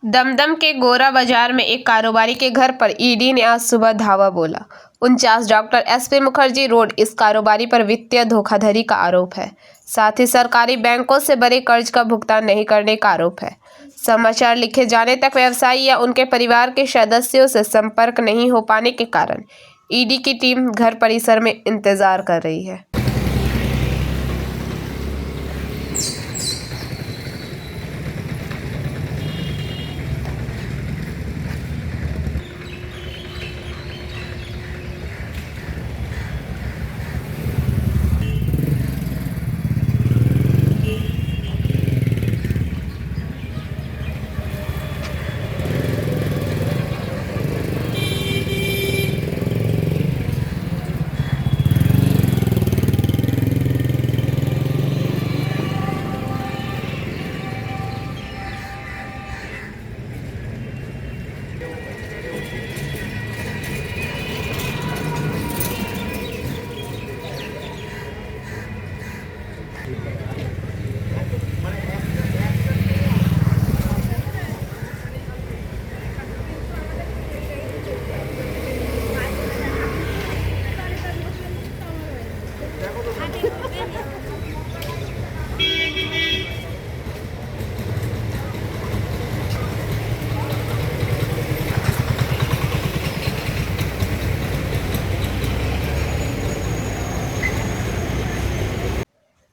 दमदम के गोरा बाजार में एक कारोबारी के घर पर ईडी ने आज सुबह धावा बोला। 49 डॉक्टर एसपी मुखर्जी रोड इस कारोबारी पर वित्तीय धोखाधड़ी का आरोप है। साथ ही सरकारी बैंकों से बड़े कर्ज का भुगतान नहीं करने का आरोप है। समाचार लिखे जाने तक व्यवसायी या उनके परिवार के सदस्यों से संपर्क नहीं हो पाने के कारण ईडी की टीम घर परिसर में इंतजार कर रही है।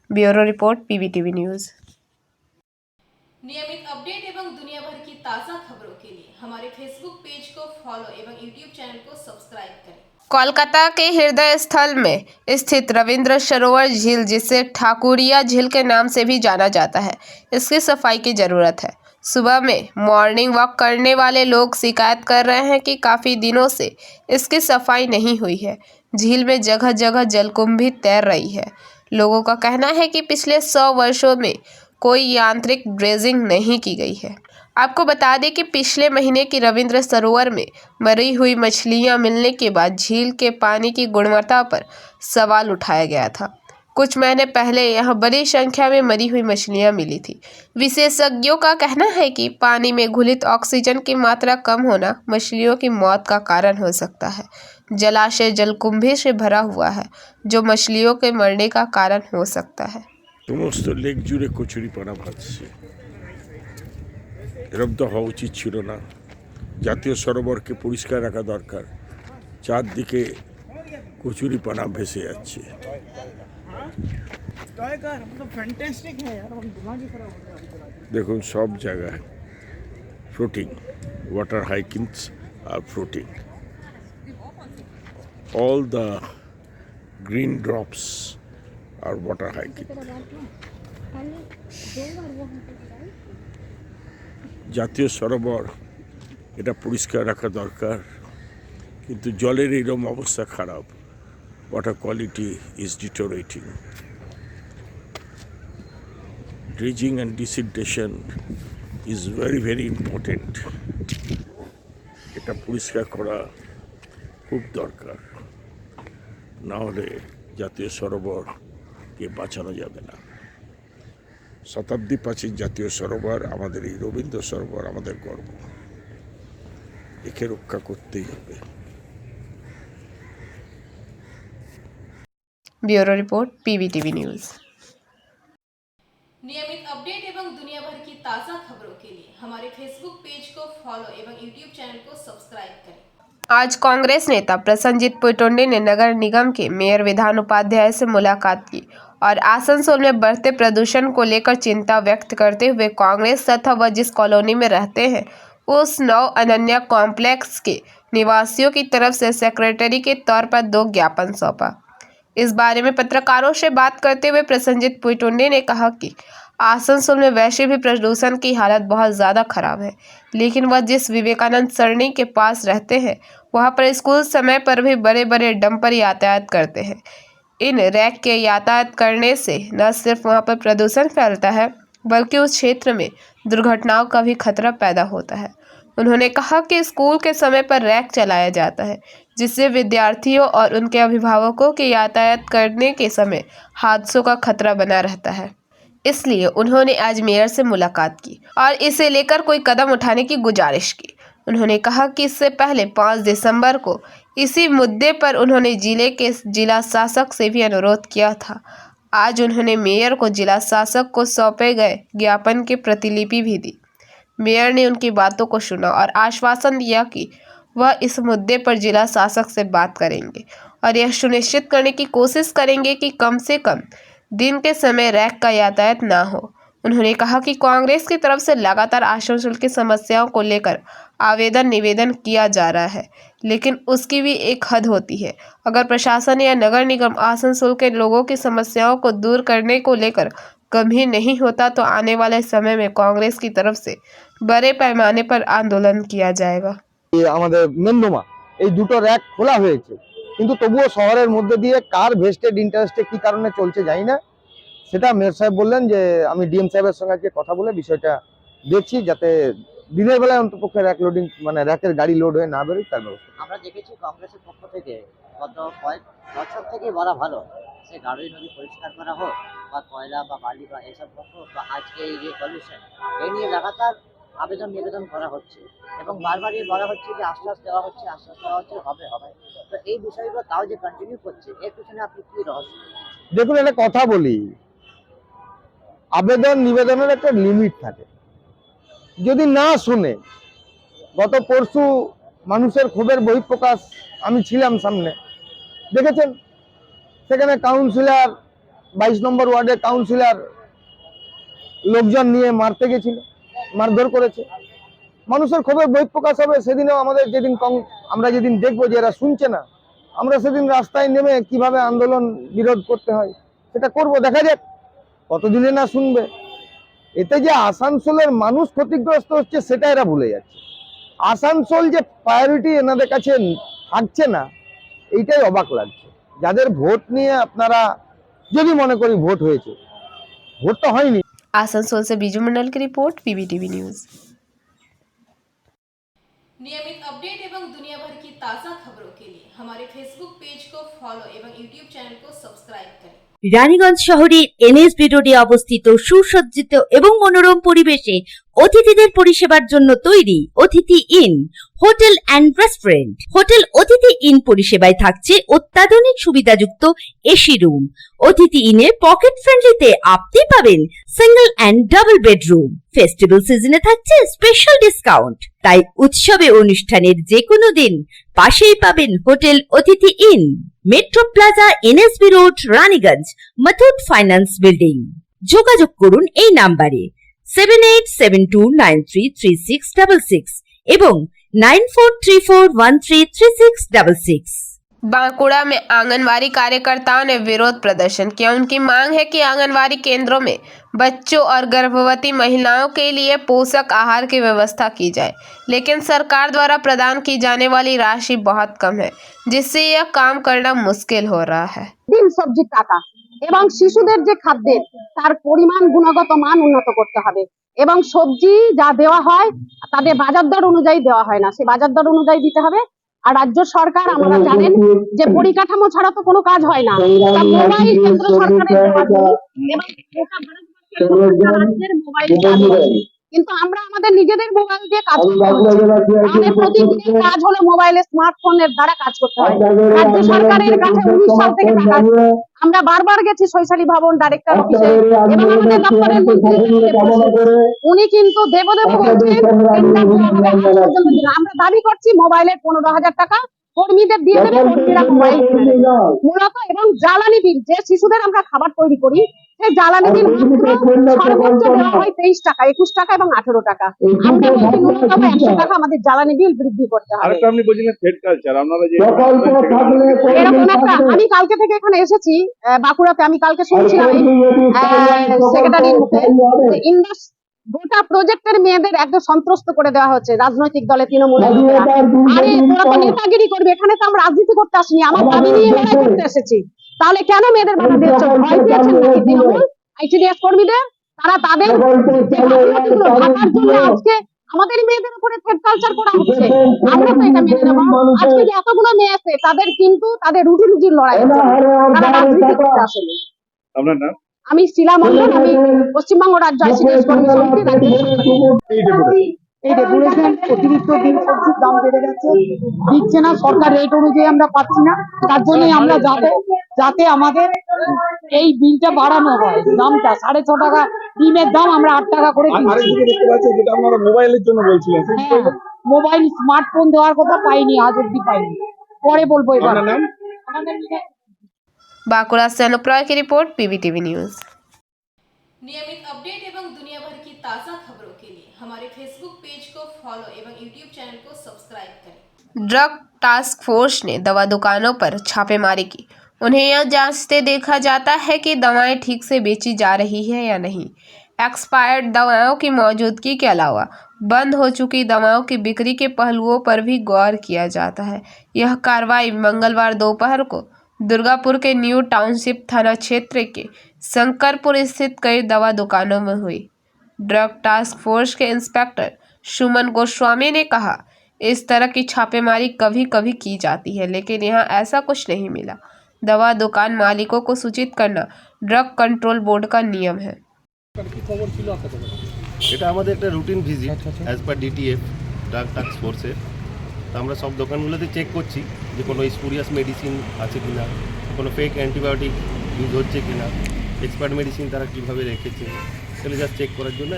Bureau report PVTV news. नियमित अपडेट एवं दुनिया भर की ताज़ा खबरों के लिए हमारे फेसबुक पेज को फॉलो एवं यूट्यूब चैनल को सब्सक्राइब करें। कोलकाता के हृदय स्थल में स्थित रविंद्र सरोवर झील, जिसे ठाकुरिया झील के नाम से भी जाना जाता है, इसकी सफाई की जरूरत है। सुबह में मॉर्निंग वॉक करने वाले लोग शिकायत कर रहे हैं कि काफ़ी दिनों से इसकी सफाई नहीं हुई है। झील में जगह जगह जलकुंभी तैर रही है। लोगों का कहना है कि पिछले 100 वर्षों में कोई यांत्रिक ड्रेजिंग नहीं की गई है। आपको बता दें कि पिछले महीने की रविंद्र सरोवर में मरी हुई मछलियां मिलने के बाद झील के पानी की गुणवत्ता पर सवाल उठाया गया था। कुछ महीने पहले यहां बड़ी संख्या में मरी हुई मछलियां मिली थी। विशेषज्ञों का कहना है कि पानी में घुलित ऑक्सीजन की मात्रा कम होना मछलियों की मौत का कारण हो सकता है। जलाशय जलकुंभी से भरा हुआ है, जो मछलियों के मरने का कारण हो सकता है। সমস্ত লেক জুড়ে কচুরিপানা ভাসছে। এরকম তো হওয়া উচিত ছিল না। জাতীয় সরোবরকে পরিষ্কার রাখা দরকার। চারদিকে কচুরিপানা ভেসে যাচ্ছে। দেখুন সব জায়গায় ফ্লোটিং ওয়াটার হাইকিংস আর floating. All the green drops are water hiking. জাতীয় সরোবর এটা পরিষ্কার রাখা দরকার, কিন্তু জলের এরকম অবস্থা খারাপ। Water quality is deteriorating. Dredging and desiltation is very very important. এটা পরিষ্কার করা খুব দরকার, না হলে জাতীয় সরোবরকে বাঁচানো যাবে না। শতাব্দী প্রাচীন জাতীয় সরোবর আমাদের এই রবীন্দ্র সরোবর আমাদের গর্ব, একে রক্ষা করতেই হবে। Bureau report PVTV news. नियमित अपडेट एवं दुनिया भर की ताज़ा खबरों के लिए हमारे फेसबुक पेज को फॉलो एवं यूट्यूब चैनल को सब्सक्राइब करें। आज कांग्रेस नेता प्रसन्नजीत पुटुंडे ने नगर निगम के मेयर विधान उपाध्याय से मुलाकात की और आसनसोल में बढ़ते प्रदूषण को लेकर चिंता व्यक्त करते हुए कांग्रेस तथा वह जिस कॉलोनी में रहते हैं उस नव अनन्या कॉम्प्लेक्स के निवासियों की तरफ से सेक्रेटरी के तौर पर 2 ज्ञापन सौंपा। इस बारे में पत्रकारों से बात करते हुए प्रसन्नजीत पुटुंडे ने कहा कि आसनसोल में वैसे भी प्रदूषण की हालत बहुत ज़्यादा खराब है, लेकिन वह जिस विवेकानंद सरणी के पास रहते हैं वहाँ पर स्कूल समय पर भी बड़े बड़े डंपर यातायात करते हैं। इन रैक के यातायात करने से न सिर्फ वहाँ पर प्रदूषण फैलता है, बल्कि उस क्षेत्र में दुर्घटनाओं का भी खतरा पैदा होता है। उन्होंने कहा कि स्कूल के समय पर रैक चलाया जाता है, जिससे विद्यार्थियों और उनके अभिभावकों के यातायात करने के समय हादसों का खतरा बना रहता है। इसलिए उन्होंने आज मेयर से मुलाकात की और इसे लेकर कोई कदम उठाने की गुजारिश की। उन्होंने कहा कि इससे पहले 5 दिसंबर को इसी मुद्दे पर उन्होंने जिले के जिला शासक से भी अनुरोध किया था। आज उन्होंने मेयर को जिला शासक को सौंपे गए ज्ञापन की प्रतिलिपि भी दी। मेयर ने उनकी बातों को सुना और आश्वासन दिया कि वह इस मुद्दे पर जिला शासक से बात करेंगे और यह सुनिश्चित करने की कोशिश करेंगे कि कम से कम दिन के समय रैक का यातायात ना हो। उन्होंने कहा कि कांग्रेस की तरफ से लगातार आसनसोल की समस्याओं को लेकर आवेदन निवेदन किया जा रहा है, लेकिन उसकी भी एक हद होती है। अगर प्रशासन या नगर निगम आसनसोल के लोगों की समस्याओं को दूर करने को लेकर गंभीर नहीं होता तो आने वाले समय में कांग्रेस की तरफ से बड़े पैमाने पर आंदोलन किया जाएगा। আমাদের মেন্দোমা এই দুটো র‍্যাক খোলা হয়েছে, কিন্তু তবুও শহরের মধ্যে দিয়ে কার ভেস্টেড ইন্টারেস্টে কি কারণে চলছে জানি না। সেটা মেয়র সাহেব বললেন যে আমি ডিএম সাহেবের সঙ্গে আজকে কথা বলে বিষয়টা দেখছি, যাতে দিনের বেলায় অন্তপক্ষে র‍্যাক লোডিং মানে র‍্যাকের গাড়ি লোড হয়ে না বেরোয় তার ব্যবস্থা। আমরা দেখেছি কংগ্রেসের পক্ষ থেকে গত কয়েক বছর থেকেই বলা ভালো, সে গাড়ি নদী পরিষ্কার করা হোক বা কয়লা বা বালি বা এসব হোক বা আজকে এই যে পলিউশন, এই নিয়ে লাগাতার আবেদন নিবেদন করা হচ্ছে এবং বারবারই বলা হচ্ছে যে আশ্বাস দেওয়া হচ্ছে হবে হবে। তো এই বিষয়গুলো তাও যে কন্টিনিউ করছে, এর পিছনে আপনি কি রহস্য? দেখুন, একটা কথা বলি, আবেদন নিবেদনের একটা লিমিট থাকে। যদি না শুনে, গত পরশু মানুষের ক্ষোভের বহিঃপ্রকাশ আমি ছিলাম সামনে, দেখেছেন সেখানে কাউন্সিলর 22 নম্বর ওয়ার্ডের কাউন্সিলর লোকজন নিয়ে মারতে গেছিল, মারধর করেছে। মানুষের ক্ষোভের বহিঃপ্রকাশ হবে সেদিনেও আমাদের আমরা যেদিন দেখবো যে এরা শুনছে না, আমরা সেদিন রাস্তায় নেমে কিভাবে আন্দোলন বিরোধ করতে হয় সেটা করব। দেখা যাক কতদিনে না শুনবে। এতে যে আসানসোলের মানুষ ক্ষতিগ্রস্ত হচ্ছে সেটা এরা ভুলে যাচ্ছে। আসানসোল যে প্রায়োরিটি এনাদের কাছে থাকছে না, এইটাই অবাক লাগছে। যাদের ভোট নিয়ে আপনারা যদি মনে করি ভোট হয়েছে, ভোট তো হয়নি। आसनसोल से बीजू मंडल की रिपोर्ट, पीबीटीवी न्यूज़। नियमित अपडेट एवं दुनिया भर की ताज़ा खबरों के लिए हमारे फेसबुक पेज को फॉलो एवं यूट्यूब चैनल को सब्सक्राइब करें। রানীগঞ্জ শহরের এনএসবি রোডে অবস্থিত সুসজ্জিত এবং মনোরম পরিবেশে অতিথিদের পরিষেবার জন্য তৈরি অতিথি in hotel and restaurant. Hotel Atithi in পরিষেবায় থাকছে অত্যাধুনিক সুবিধাযুক্ত এসি রুম। অতিথি ইনে পকেট ফ্রেন্ডলিতে আপনি পাবেন single and double bedroom. Festival সিজনে থাকছে স্পেশাল ডিসকাউন্ট। তাই উৎসবে অনুষ্ঠানের যে কোনো দিন পাশেই পাবেন hotel Atithi inn, metro plaza, NSB road, Raniganj, Muthoot finance building. যোগাযোগ করুন এই নাম্বারে 7872933666 এবং 9434133666। बांकुड़ा में आंगनवाड़ी कार्यकर्ताओं ने विरोध प्रदर्शन किया। उनकी मांग है कि आंगनवाड़ी केंद्रों में बच्चों और गर्भवती महिलाओं के लिए पोषक आहार की व्यवस्था की जाए, लेकिन सरकार द्वारा प्रदान की जाने वाली राशि बहुत कम है, जिससे यह काम करना मुश्किल हो रहा है। ডিম সবজির টাকা এবং শিশুদের যে খাদ্যের তার পরিমাণ গুণগত মান উন্নত করতে হবে এবং সবজি যা দেওয়া হয় তাদের বাজার দর অনুযায়ী দেওয়া হয় না, সে বাজার দর অনুযায়ী দিতে হবে। আর রাজ্য সরকার আমরা জানেন যে পরিকাঠামো ছাড়া তো কোনো কাজ হয় না। তা মোবাইল কেন্দ্র সরকারের দেওয়া জিনিস এবং গোটা ভারতবর্ষের প্রত্যেকটা রাজ্যের মোবাইল চালু আছে, কিন্তু আমরা আমাদের নিজেদের মোবাইল দিয়ে কাজ করতে হচ্ছে। আমাদের প্রতিদিনের কাজ হলো মোবাইলে স্মার্টফোনের দ্বারা কাজ করতে হয়। রাজ্য সরকারের কাছে 19 সাল থেকে টাকা আছে। আমরা বারবার গেছি শৈশালী ভবন ডাইরেক্টর অফিসে এবং আমাদের দপ্তরের মন্ত্রী উনি কিন্তু দেবদেব বলছেন আমরা দাবি করছি মোবাইলের 15,000 টাকা কর্মীদের দিয়ে দেবে, কর্মীরা মোবাইল মূলত এবং জ্বালানি বিল যে শিশুদের আমরা খাবার তৈরি করি সেই জ্বালানি বিল সর্বোচ্চ দেওয়া হয় 23 টাকা, 21 টাকা এবং 18 টাকা। আমরা বলছি ন্যূনতম 100 টাকা আমাদের জ্বালানি বিল বৃদ্ধি করতে হবে। আপনি বলছিলেন থ্রেড কালচার, আপনারা যে এরকম একটা আমি কালকে থেকে এখানে এসেছি বাঁকুড়াতে, আমি কালকে শুনছিলাম সেক্রেটারির মুখে ইন্ডাস গোটা প্রজেক্টের মেয়েদের একদম সন্ত্রস্ত করে দেওয়া হচ্ছে রাজনৈতিক দলে তৃণমূল। আরে তোরা তো নেতাগিরি করবি, এখানে তো আমরা রাজনীতি করতে আসিনি, আমার দাবি নিয়ে লড়াই করতে এসেছি। তাহলে কেন মেয়েদের বাধা দিচ্ছ? ভয় পেয়েছেন নাকি তৃণমূল আইসিডিএস কর্মীদের? তারা তাদের ঢাকার জন্য আজকে আমাদের মেয়েদের উপরে থ্রেড কালচার করা হচ্ছে। আমরা তো এটা মেনে নেব। আজকে যে এতগুলো মেয়ে আছে তাদের কিন্তু তাদের রুটি রুজির লড়াই হচ্ছে, তারা রাজনীতি করতে আসেনি। আপনার নাম? আমি শিলা মন্ডল, আমি পশ্চিমবঙ্গ রাজ্য আইসিডিএস কর্মী সমিতির রাজ্য সম্পাদক। এই রেগুলেশন অতিরিক্ত দিন সবজির দাম বেড়ে গেছে, দিচ্ছে না সরকার, রেট অনুযায়ী আমরা পাচ্ছি না। তার জন্যই আমরা যাবো, যাতে আমাদের এই বিলটা বাড়ানো হয়, দামটা 6.5 টাকা ডিমের দাম আমরা 8 টাকা করে দেখতে পাচ্ছি যেটা আপনারা মোবাইলের জন্য বলছিলেন, মোবাইল স্মার্টফোন দেওয়ার কথা পাইনি, আজ অব্দি পাইনি, পরে বলবো। এবার নাম बांकुड़ा से अनुप रॉय की रिपोर्ट पीबीटीवी न्यूज। नियमित अपडेट एवं दुनिया भर की ताज़ा खबरों के लिए हमारे फेसबुक पेज को फॉलो एवं यूट्यूब चैनल को सब्सक्राइब करें। ड्रग टास्क फोर्स ने दवा दुकानों पर छापेमारी की। उन्हें यह जांचते देखा जाता है कि दवाएं ठीक से बेची जा रही है या नहीं। एक्सपायर्ड दवाओं की मौजूदगी के अलावा बंद हो चुकी दवाओं की बिक्री के पहलुओं पर भी गौर किया जाता है। यह कार्रवाई मंगलवार दोपहर को दुर्गापुर के न्यू टाउनशिप थाना क्षेत्र के शंकरपुर स्थित कई दवा दुकानों में हुई। ड्रग टास्क फोर्स के इंस्पेक्टर सुमन गोस्वामी ने कहा, इस तरह की छापेमारी कभी कभी की जाती है, लेकिन यहाँ ऐसा कुछ नहीं मिला। दवा दुकान मालिकों को सूचित करना ड्रग कंट्रोल बोर्ड का नियम है। এটা আমাদের একটা routine visit as per DTF drug task ফোর্সের। তো আমরা সব দোকানগুলোতে চেক করছি যে কোনো স্পুরিয়াস মেডিসিন আছে কি না, কোনো ফেক অ্যান্টিবায়োটিক ইউজ হচ্ছে কি না, এক্সপায়ার্ড মেডিসিন তারা কীভাবে রেখেছে, সেগুলো জাস্ট চেক করার জন্য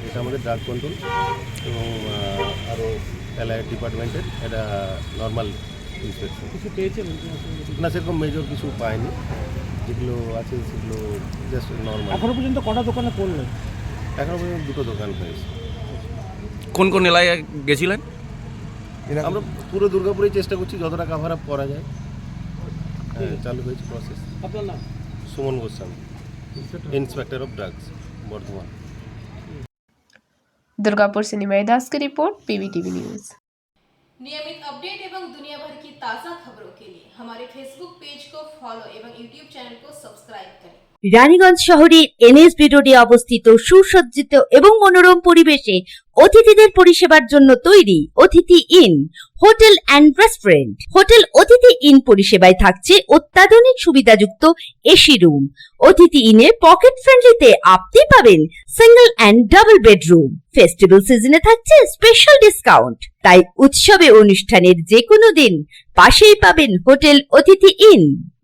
এটা আমাদের ড্রাগ কন্ট্রোল এবং আরও অ্যালায়েড ডিপার্টমেন্টের এটা নর্মাল ইন্সপেকশন। কিছু পেয়েছে না, সেরকম মেজর কিছু পায়নি, যেগুলো আছে সেগুলো জাস্ট নর্মাল। এখনো পর্যন্ত কটা দোকানে করলেন? এখনো পর্যন্ত 2টো দোকান হয়েছে। কোন কোন এলাকায় গেছিলেন? আমরা পুরো দুর্গাপুরেই চেষ্টা করছি যতটা কাভার আপ করা যায়। চালু হয়েছে প্রসেস। আপনার নাম? Suman Goswami, inspector of drugs Bardhaman. Durgapur से निमय दास की रिपोर्ट पीबीटीवी न्यूज। नियमित अपडेट एवं दुनिया भर की ताज़ा खबरों के लिए हमारे फेसबुक पेज को फॉलो एवं यूट्यूब चैनल को सब्सक्राइब करें। রানীগঞ্জ শহরের এনএসবি রোডে অবস্থিত সুসজ্জিত এবং মনোরম পরিবেশে অতিথিদের পরিষেবার জন্য তৈরি অতিথি in hotel and restaurant. Hotel Atithi in পরিষেবায় থাকছে অত্যাধুনিক সুবিধাযুক্ত এসি রুম। অতিথি ইনে পকেট ফ্রেন্ডলিতে আপনি পাবেন single and double bedroom. Festival সিজনে থাকছে স্পেশাল ডিসকাউন্ট। তাই উৎসবে অনুষ্ঠানের যে কোনো দিন পাশেই পাবেন hotel Atithi inn,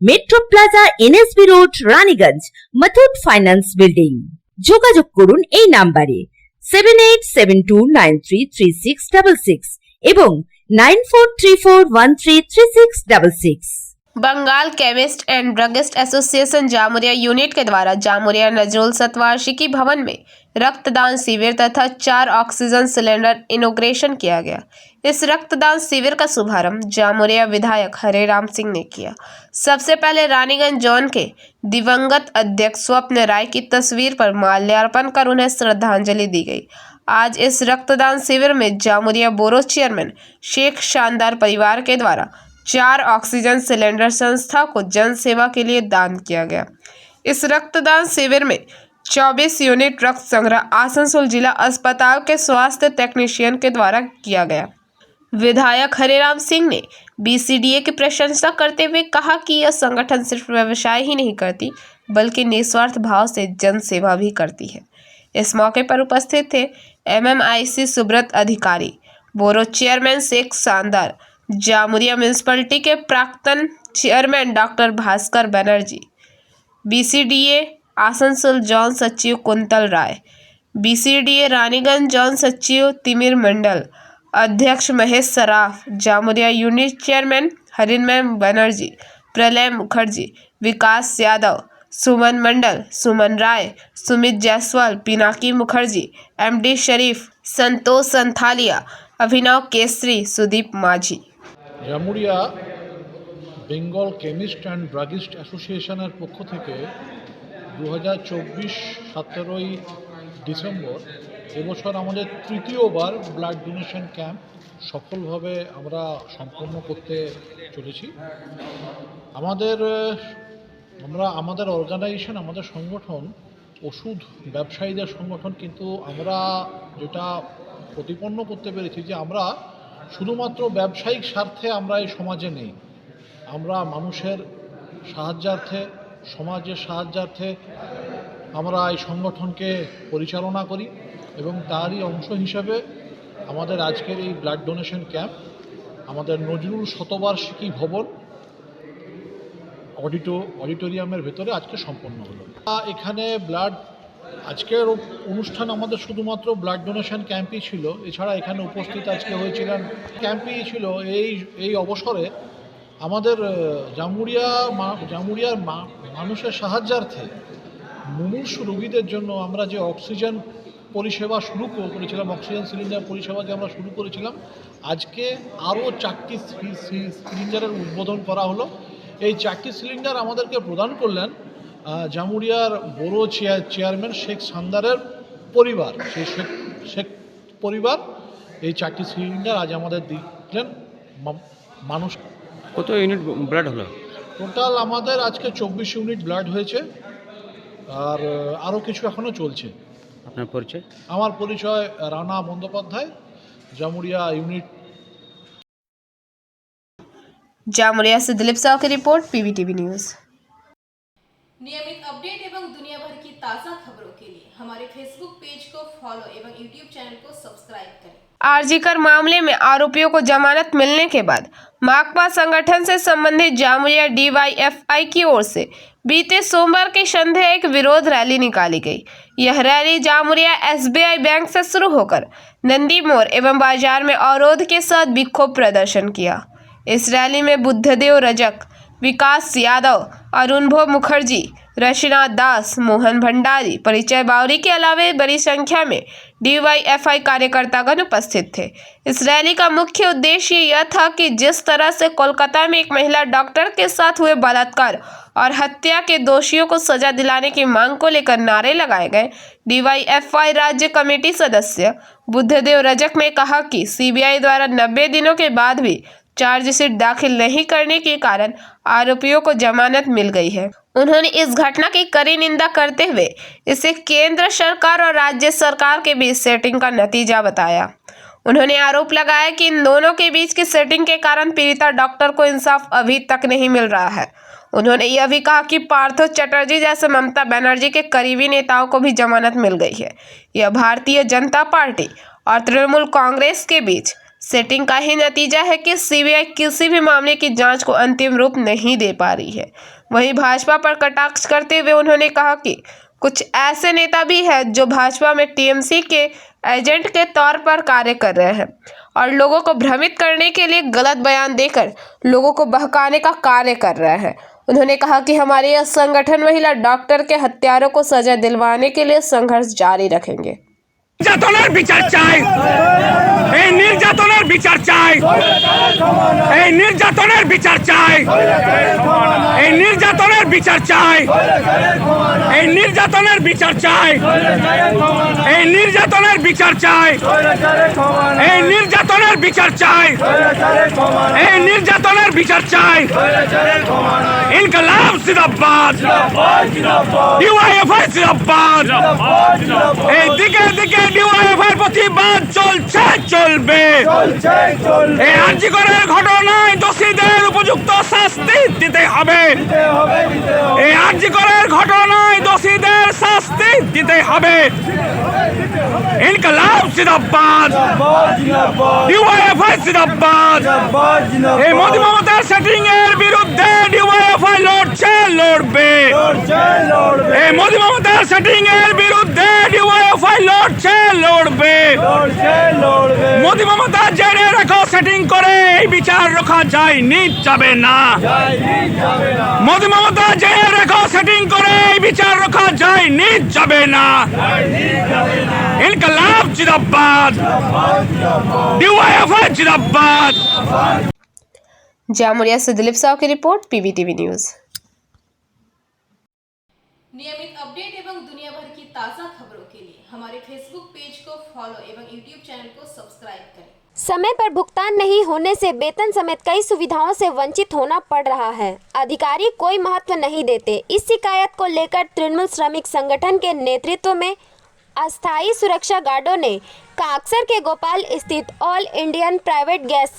metro plaza, NSB road, Raniganj, Muthoot finance building. যোগাযোগ করুন এই নাম্বারে 7872933666 এবং 9434133666। Bengal chemist and druggist association Jamuria unit के द्वारा जामुरिया नजरुल सतवार्षिकी भवन में रक्तदान शिविर तथा 4 ऑक्सीजन सिलेंडर इनॉग्रेशन किया गया। इस रक्तदान शिविर का शुभारंभ जामुरिया विधायक हरेराम सिंह ने किया। सबसे पहले रानीगंज जोन के दिवंगत अध्यक्ष स्वप्न राय की तस्वीर पर माल्यार्पण कर उन्हें श्रद्धांजलि दी गई। आज इस रक्तदान शिविर में जामुरिया बोरो चेयरमैन शेख शानदार परिवार के द्वारा 4 ऑक्सीजन सिलेंडर संस्था को जन सेवा के लिए दान किया गया। इस रक्तदान शिविर में 24 यूनिट रक्त संग्रह आसनसोल जिला अस्पताल के स्वास्थ्य टेक्नीशियन के द्वारा किया गया। विधायक हरेराम सिंह ने बीसीडीए की प्रशंसा करते हुए कहा कि यह संगठन सिर्फ व्यवसाय ही नहीं करती बल्कि निस्वार्थ भाव से जन सेवा भी करती है। इस मौके पर उपस्थित थे एमएमआईसी सुब्रत अधिकारी, बोरो चेयरमैन शेख शानदार, जामुरिया म्यूनिसिपैलिटी के प्राक्तन chairman doctor Bhaskar Banerjee, BCDA Asansol zone सचिव कुंतल राय, बीसीडीए रानीगंज जॉन सचिव तिमिर मंडल, अध्यक्ष Mahesh Saraf, Jamuria unit chairman Harinmay Banerjee, Pralay Mukherjee, Vikas Yadav, Suman Mondal, Suman Roy, Sumit Jaiswal, Pinaki Mukherjee, MD Sharif, Santosh Santhalia, Abhinav Kesari, Sudip Majhi. Jamuria Bengal chemist and druggist অ্যাসোসিয়েশনের পক্ষ থেকে 2024 17ই ডিসেম্বর এবছর আমাদের তৃতীয়বার ব্লাড ডোনেশন ক্যাম্প সফলভাবে আমরা সম্পন্ন করতে চলেছি। আমাদের অর্গানাইজেশন, আমাদের সংগঠন ওষুধ ব্যবসায়ীদের সংগঠন, কিন্তু আমরা যেটা প্রতিপন্ন করতে পেরেছি যে আমরা শুধুমাত্র ব্যবসায়িক স্বার্থে আমরা এই সমাজে নেই, আমরা মানুষের সাহায্যার্থে, সমাজের সাহায্যার্থে আমরা এই সংগঠনকে পরিচালনা করি এবং তারই অংশ হিসেবে আমাদের আজকের এই ব্লাড ডোনেশন ক্যাম্প আমাদের নজরুল শতবার্ষিকী ভবন অডিটোরিয়ামের ভেতরে আজকে সম্পন্ন হলো। এখানে ব্লাড আজকের অনুষ্ঠান আমাদের শুধুমাত্র ব্লাড ডোনেশন ক্যাম্পই ছিল, এছাড়া এখানে উপস্থিত আজকে হয়েছিলেন ক্যাম্পই ছিল। এই অবসরে আমাদের জামুরিয়ার মানুষের সাহায্যার্থে মুমূর্ষু রোগীদের জন্য আমরা যে অক্সিজেন পরিষেবা শুরু করেছিলাম, অক্সিজেন সিলিন্ডার পরিষেবা যে আমরা শুরু করেছিলাম, আজকে আরও 4টি সিলিন্ডারের উদ্বোধন করা হলো। এই 4টি সিলিন্ডার আমাদেরকে প্রদান করলেন জামুরিয়ার বড় চেয়ারম্যান শেখ সান্দারের পরিবার। সেই শেখ পরিবার এই 4টি সিলিন্ডার আজ আমাদের দিলেন মানুষ। কত ইউনিট ব্লাড হলো? টোটাল আমাদের আজকে 24 ইউনিট ব্লাড হয়েছে, আর আরও কিছু এখনও চলছে। আপনার পরিচয়? আমার পরিচয় রানা বন্দ্যোপাধ্যায়, জামুরিয়া ইউনিট। जामुरिया से दिलीप साव की रिपोर्ट, पीवीटीवी न्यूज़। नियमित अपडेट एवं दुनिया भर की ताज़ा खबरों के लिए हमारे फेसबुक पेज को फॉलो एवं यूट्यूब चैनल को सब्सक्राइब करें। आरजीकर मामले में आरोपियों को जमानत मिलने के बाद माकपा संगठन से संबंधित जामुरिया डीवाईएफआई की ओर से बीते सोमवार की संध्या एक विरोध रैली निकाली गई। यह रैली जामुरिया एसबीआई बैंक से शुरू होकर नंदी मोड़ एवं बाजार में अवरोध के साथ विक्षोभ प्रदर्शन किया। इस रैली में बुद्धदेव रजक, विकास यादव, अरुणभो मुखर्जी, रशीनाथ दास, मोहन भंडारी, परिचय बावरी के अलावा बड़ी संख्या में डीवाईएफआई कार्यकर्तागण उपस्थित थे। इस रैली का मुख्य उद्देश्य यह था कि जिस तरह से कोलकाता में एक महिला डॉक्टर के साथ हुए बलात्कार और हत्या के दोषियों को सजा दिलाने की मांग को लेकर नारे लगाए गए। डीवाईएफआई राज्य कमेटी सदस्य बुद्धदेव रजक ने कहा कि सीबीआई द्वारा 90 दिनों के बाद भी चार्जशीट दाखिल नहीं करने के कारण आरोपियों को जमानत मिल गई है। उन्होंने इस घटना की कड़ी निंदा करते हुए इसे केंद्र सरकार और राज्य सरकार के बीच सेटिंग का नतीजा बताया। उन्होंने आरोप लगाया कि इन दोनों के बीच की सेटिंग के कारण पीड़िता डॉक्टर को इंसाफ अभी तक नहीं मिल रहा है। उन्होंने यह भी कहा कि पार्थो चटर्जी जैसे ममता बनर्जी के करीबी नेताओं को भी जमानत मिल गई है। यह भारतीय जनता पार्टी और तृणमूल कांग्रेस के बीच सेटिंग का ही नतीजा है कि सीबीआई किसी भी मामले की जांच को अंतिम रूप नहीं दे पा रही है। वहीं भाजपा पर कटाक्ष करते हुए उन्होंने कहा कि कुछ ऐसे नेता भी हैं जो भाजपा में टीएमसी के एजेंट के तौर पर कार्य कर रहे हैं और लोगों को भ्रमित करने के लिए गलत बयान देकर लोगों को बहकाने का कार्य कर रहे हैं। उन्होंने कहा कि हमारे यह संगठन महिला डॉक्टर के हत्यारों को सजा दिलवाने के लिए संघर्ष जारी रखेंगे। নির্যাতনের বিচার চাই, এই নির্যাতনের বিচার চাই, এই নির্যাতনের বিচার চাই, এই নির্যাতনের বিচার চাই, এই নির্যাতনের বিচার চাই, এই নির্যাতনের বিচার চাই, এই নির্যাতনের বিচার চাই, এই নির্যাতনের বিচার চাই। ইনকলাব জিন্দাবাদ, ডিওয়াইএফআই জিন্দাবাদ। এই দিকে দিকে ডিওয়াইএফআই প্রতিবাদ চলছে, চলবে। এই আরজিকরের ঘটনায় দোষীদের উপযুক্ত শাস্তি দিতে হবে। এই আরজিকরের ঘটনায় দোষীদের শাস্তি দিতে হবে। ইনকলাব জিন্দাবাদ, ডিওয়াইএফআই জিন্দাবাদ। এই মোদি মমতার সেটিং এর বিরুদ্ধে ডিওয়াইএফআই লড়ছে, লড়বে। এই মোদি মমতার সেটিং এর বিরুদ্ধে ডিওয়াইএফআই লড়ছে, লড়বে। মোদি মমতা জেনে রাখো, সেটিং করে এই বিচার রক্ষা যায়নি, যাবে না। মোদি মমতা জেনে রাখো, সেটিং করে এই বিচার রক্ষা যায়নি, যাবে না। ইনকলাব জিন্দাবাদ, ডিওয়াইএফআই জিন্দাবাদ। जामुरिया से दिलीप साव की रिपोर्ट, पीवीटीवी न्यूज़। नियमित अपडेट एवं दुनिया भर की ताज़ा खबरों के लिए हमारे फेसबुक पेज को फॉलो एवं यूट्यूब चैनल को सब्सक्राइब करें। समय पर भुगतान नहीं होने से वेतन समेत कई सुविधाओं से वंचित होना पड़ रहा है। अधिकारी कोई महत्व नहीं देते। इस शिकायत को लेकर तृणमूल श्रमिक संगठन के नेतृत्व में अस्थायी सुरक्षा गार्डों ने काक्सर के गोपाल स्थित all Indian private gas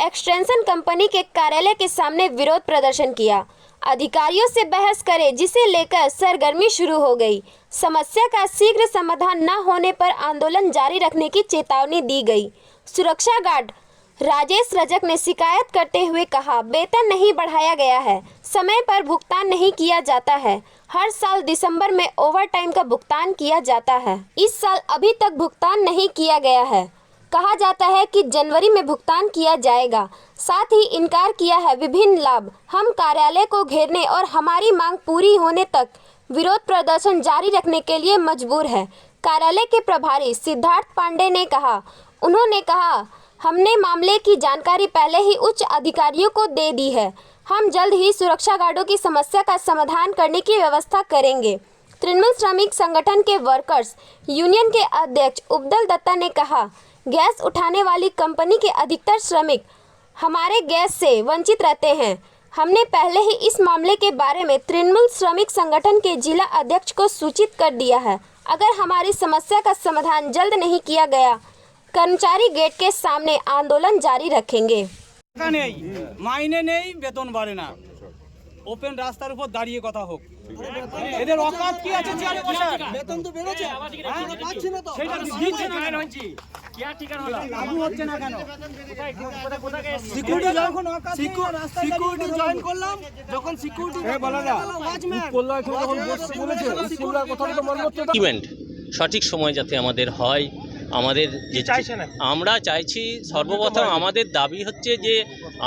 extension company के कार्यालय के सामने विरोध प्रदर्शन किया। अधिकारियों से बहस करे, जिसे लेकर सरगर्मी शुरू हो गई। समस्या का शीघ्र समाधान न होने पर आंदोलन जारी रखने की चेतावनी दी गई। सुरक्षा गार्ड राजेश रजक ने शिकायत करते हुए कहा, वेतन नहीं बढ़ाया गया है, समय पर भुगतान नहीं किया जाता है। हर साल दिसंबर में ओवरटाइम का भुगतान किया जाता है, इस साल अभी तक भुगतान नहीं किया गया है। कहा जाता है कि जनवरी में भुगतान किया जाएगा। साथ ही इनकार किया है विभिन्न लाभ। हम कार्यालय को घेरने और हमारी मांग पूरी होने तक विरोध प्रदर्शन जारी रखने के लिए मजबूर है। कार्यालय के प्रभारी सिद्धार्थ पांडे ने कहा, उन्होंने कहा, हमने मामले की जानकारी पहले ही उच्च अधिकारियों को दे दी है। हम जल्द ही सुरक्षा गार्डों की समस्या का समाधान करने की व्यवस्था करेंगे। तृणमूल श्रमिक संगठन के वर्कर्स यूनियन के अध्यक्ष उपदल दत्ता ने कहा, गैस उठाने वाली कंपनी के अधिकतर श्रमिक हमारे गैस से वंचित रहते हैं। हमने पहले ही इस मामले के बारे में तृणमूल श्रमिक संगठन के जिला अध्यक्ष को सूचित कर दिया है। अगर हमारी समस्या का समाधान जल्द नहीं किया गया, कर्मचारी गेट के सामने आंदोलन जारी रखेंगे। माइने नहीं, বেতন বাড়ে না, ওপেন রাস্তার উপর দাঁড়িয়ে কথা হোক। এদের অকাত কি আছে চেয়ারে বসার? বেতন তো বেড়েছে, পাচ্ছি না তো, সেটা দিচ্ছে না কেন? কি আর ঠিকানা হলো লাগু হচ্ছে না কেন? কোথায় সিকিউরিটি যখন অকাত সিকিউরিটি জয়েন করলাম, যখন সিকিউরিটি বলা না ওয়াচম্যান করলো, এখন যখন বলেছে স্কুলের কথা তো মর্মত ইভেন্ট সঠিক সময় যাতে আমাদের হয়, আমাদের যে আমরা চাইছি, সর্বপ্রথম আমাদের দাবি হচ্ছে যে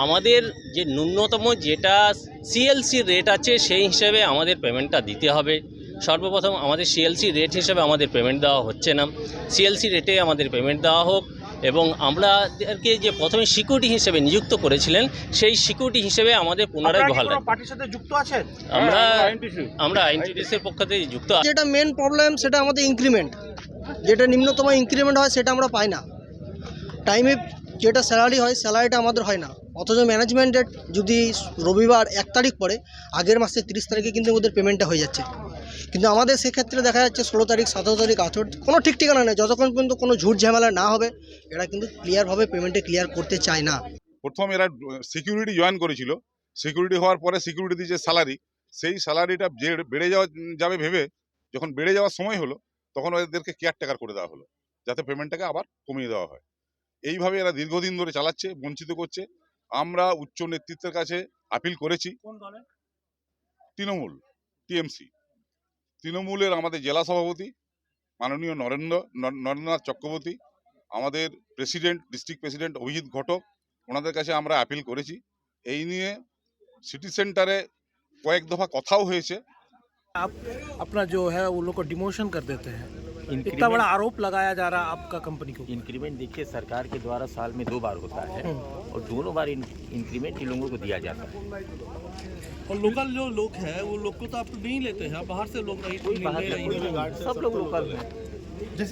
আমাদের যে ন্যূনতম যেটা সিএলসি রেট আছে সেই হিসেবে আমাদের পেমেন্টটা দিতে হবে। সর্বপ্রথম আমাদের সিএলসি রেট হিসেবে আমাদের পেমেন্ট দেওয়া হচ্ছে না, সিএলসি রেটে আমাদের পেমেন্ট দেওয়া হোক। এবং আমাদেরকে যে প্রথমে সিকিউরিটি হিসেবে নিযুক্ত করেছিলেন, সেই সিকিউরিটি হিসেবে আমাদের পুনরায় বহাল রাখবেন। পার্টির সাথে যুক্ত আছেন? আমরা আইএনটিটিসির পক্ষ থেকে যুক্ত। যেটা মেন প্রবলেম সেটা আমাদের ইনক্রিমেন্ট, যেটা নিম্নতম ইনক্রিমেন্ট হয় সেটা আমরা পাই না। টাইমে যেটা স্যালারি হয় স্যালারিটা আমাদের হয় না। অথচ ম্যানেজমেন্টের যদি রবিবার 1 তারিখ পরে, আগের মাসে 30 তারিখে কিন্তু ওদের পেমেন্টটা হয়ে যাচ্ছে। কিন্তু আমাদের সেক্ষেত্রে দেখা যাচ্ছে 16 তারিখ, 17 তারিখ, 18, কোনো ঠিক ঠিকানা নেই। যতক্ষণ পর্যন্ত কোনো ঝুট ঝামেলা না হবে, এরা কিন্তু ক্লিয়ারভাবে পেমেন্টে ক্লিয়ার করতে চায় না। প্রথম এরা সিকিউরিটি জয়েন করেছিল, সিকিউরিটি হওয়ার পরে সিকিউরিটি যে স্যালারি, সেই স্যালারিটা বেড়ে যাবে ভেবে যখন বেড়ে যাওয়ার সময় হলো, তখন ওদেরকে কেয়ারটেকার করে দেওয়া হলো, যাতে পেমেন্টটাকে আবার কমিয়ে দেওয়া হয়। এইভাবে এরা দীর্ঘদিন ধরে চালাচ্ছে, বঞ্চিত করছে। আমরা উচ্চ নেতৃত্বের কাছে আপিল করেছি। তৃণমূল, টিএমসি, তৃণমূলের আমাদের জেলা সভাপতি মাননীয় নরেন্দ্রনাথ চক্রবর্তী, আমাদের প্রেসিডেন্ট, ডিস্ট্রিক্ট প্রেসিডেন্ট অভিজিৎ ঘটক, ওনাদের কাছে আমরা আপিল করেছি। এই নিয়ে সিটি সেন্টারে কয়েক দফা কথাও হয়েছে। अपना जो है वो लोग को डिमोशन कर देते हैं। इतना बड़ा आरोप लगाया जा रहा है आपका कंपनी को। इंक्रीमेंट देखिए सरकार के द्वारा साल में 2 बार होता है और दोनों बार इंक्रीमेंट इन लोगों को दिया जाता है। और लोकल जो लोग हैं वो लोग को तो आप नहीं लेते हैं, बाहर से लोग नहीं, सब लोग लोकल हैं।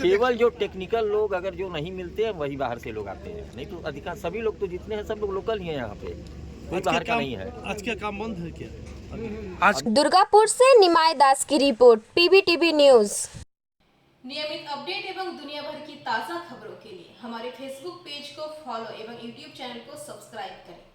केवल जो टेक्निकल लोग अगर जो नहीं मिलते हैं वही बाहर से लोग आते हैं, नहीं तो अधिकांश सभी लोग तो जितने हैं सब लोग लोकल ही हैं। यहाँ पे कोई बाहर का नहीं है। आज क्या काम बंद है क्या? दुर्गापुर से निमाय दास की रिपोर्ट, पीबीटीवी न्यूज। नियमित अपडेट एवं दुनिया भर की ताज़ा खबरों के लिए हमारे फेसबुक पेज को फॉलो एवं यूट्यूब चैनल को सब्सक्राइब करें।